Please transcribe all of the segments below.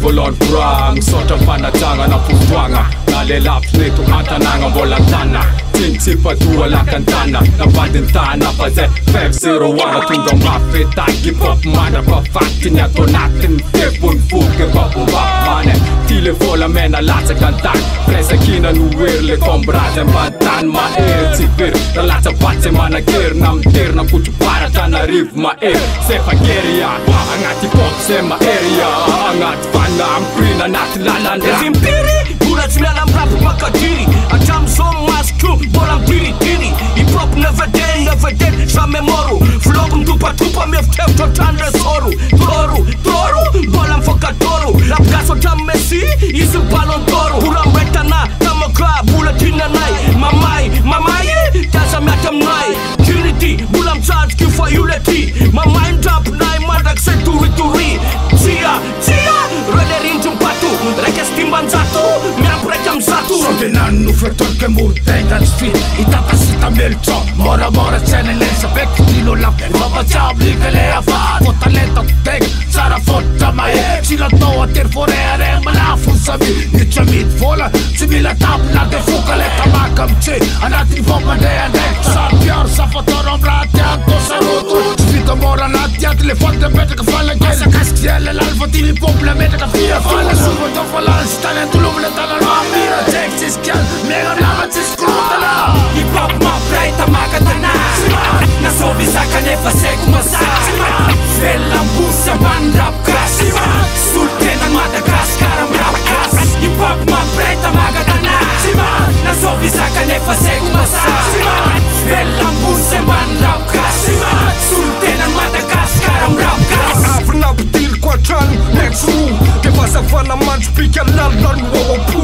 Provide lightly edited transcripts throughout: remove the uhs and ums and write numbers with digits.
voalohany koragna misaotra fanajagna na fotoagna na le lavitry neto antanagna mbola tana tiantsipadoa lakantana navadiny tana fa zay 501 tonga mafetaky hip-hop mandrapa fatiny atao anatiny tebony foky babombapane ty le vola mena latsaka antany presakina noery le kombrazy ambantany mahery tsy very na latsa batsy manakery na mitery na kotroparatra na rivo mahery sefagery ia agnaty hip-hop zay mahery ia agnaty vana amprina anaty lalandra Impiry, mbola tsy miala amirapo makadiry atramizao masoko mbola midiridiri hip-hop never dead jamais moro flogo mitopatopa mievitevitra ohatrany resoro toro mbola mifoka toro lapigasy ohatramy messi izy ballon d'oro mbola miretana tamoka mbola tinanay mamay tiasa miatra aminay trinity mbola mitsajiky fa io le ty mamay ndrapinay mandrakizay tory tia rederindry mipato raika sy timbanjato miampiraikaamizato Sodenano nofretolike morotegna tsy fity hitatazita melotro moramora tsena lesa beky dilo lafo mampatsiablika le afat fo talenta tegna tsara fototra mahe tsy latao atery foreare malafo samy hitra mity vola tsy mila tapina de foka le tamaka amtse anatiny fo mandeha ndraiky sampiaro safatoro am raha tiany tosaroto tsy vita mora anaty aty le fonte metraka falakasakasiky zay le lala fa tily popla metraka fia fala sovatao falany sy tany antolovo le talano amira jeky tsisy kial mega nama tsisy korotala hip-hop mampiray tamaka tana nasovy zaka nefa saiko masaka velambosy ambany rapokasy solotena madagasikara am rapokasy hip-hop mampiray tamaka tana nasovy zaka nefa saiko masaka velambosy ambany rapokasy solotena madagasikara am rapokasy avrina pitily koatrano nexro de fazavana mandro pika lalalano oapo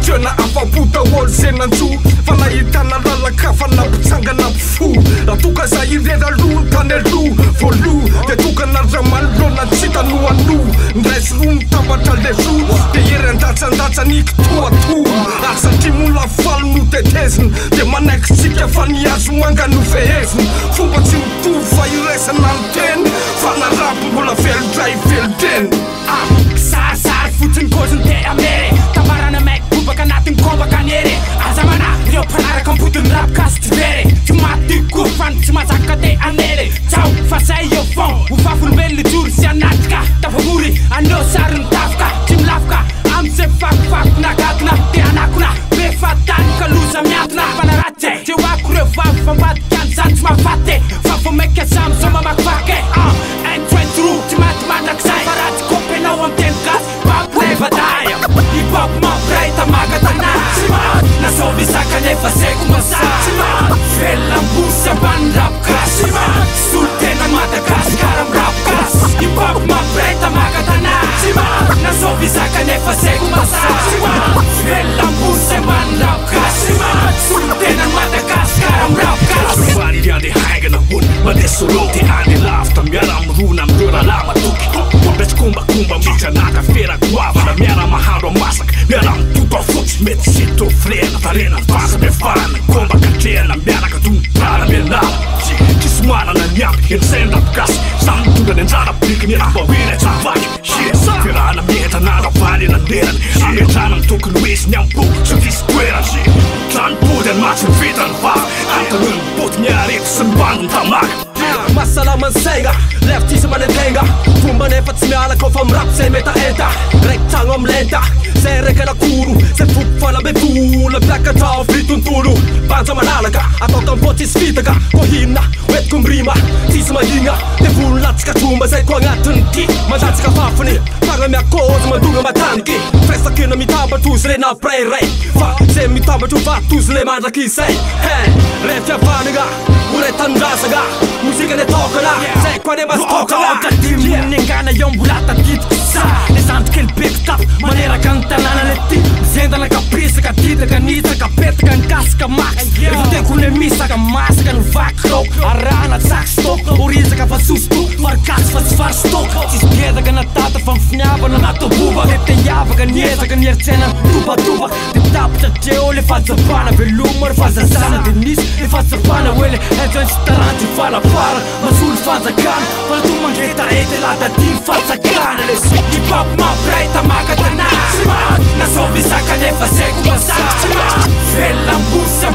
tiana afapota olo senantso fa nahitana lalaka fa nampitsangana mpifo ratoka za irera lo tany alo voalo de tokana ramalona tsitanoano ndraisy ro mitambatra le ro de ery andatsandatsaniky toato ary satria mola falo no teteziny de manaiky tsika fa niazo manga no feheziny fomba tsy mitovy fa iraisana ny teny fa narapy mbola velodray veloteny sarsary fotsiny koziny te amere tamarana maiky bobaka anatiny kombaka anery azamana reo mpanaraka ampotiny rapokasy tsy very tsy matiko fany tsy mazaka te anery tsao fa zay eo fon hofafolombeny le jory sy anatika tafamory aneo sary ny tafika tsy milafika am'zay fakofako nagatona te anakona be fatany kaloza miatona fanaraty zay te hoako reo vavy fambadika anyzany tsy mahafaty fa fo maika samy zao mamakivaky entretro tsy maty mandrakizay fa ratsy kompenao am teny gasy paprebadaya hip-hop mampiray tamaka tana nasovy zaka nefa saiko masaka velambosy ambany rapokasy solotena madagasikara am rapokasy hip-hop mampiray tamaka tana nasovy zaka nefa saiko masaka velambosy ambany rapokasy solotena madagasikara am rapokasy Varily ande haingana hony mandeha solo te ande lavitra miara amirona amreo rahalama toky Betsy kombakomba mitranaka ferakoavana miara mahandro amasaka miara mitoto afotsy mety sito frena tarena vasa mefana komba katrehana miaraka tomiprana mianala tsisy manana niampy ensay rapokasy samy mitondra ny anjara bliky miarambawina tsy mivaky ferana mihetanara valy nanderany ametrana mitokony hoesy ny ampo tsy visy toerany tranopody any matsy mivitany vava antanony boty miarety sy mibandony tamaka masalama ny saigna leftisy manetenga fomba nefa tsy miala kofa mirapy zay metaenta raiky tragno am lenta zay raika lakoro zay foko falabe vola piakatrao vitontolo banja malalaka atao tampo tsisy vitaka ko hinna oetiko mirima tsisy mahigna de volo latsika tromba zay ko agnatiny ty mandatsika fafiny tagna miakozy mandonga mataniky fesakina mitambatrozy re naprairay fa zay mitambatro vatozy le mandrakizay re fiavanagna oretandrasagna muzika ne tokana zay ko ane masitokana tadimony angana eo mbola tadidiko sa le zandrika elibeko tapo maneraka ny tanàna le ty mizendana kapisaka didaka nitsaka petaka ny kasaka max efa teko le misaka masaka ny vaky roko arahana tsaky stoko orizaka fa sositoko farikasy fa tsy fary stoko tsisy gedaka natata fa mifiniavana natoboba le te hiavaka niezaka nieritsenany tobatoba de tapitra treo le fahazavana veloma ry fahazazana de nisy le fahazavana oele enjany sy taranty falafara masolo fanjakana falato mangreta ety latadiny fatsakana lesy hip-hop mampiray tamakatana nasovy saka nefa saiko masaka velambosy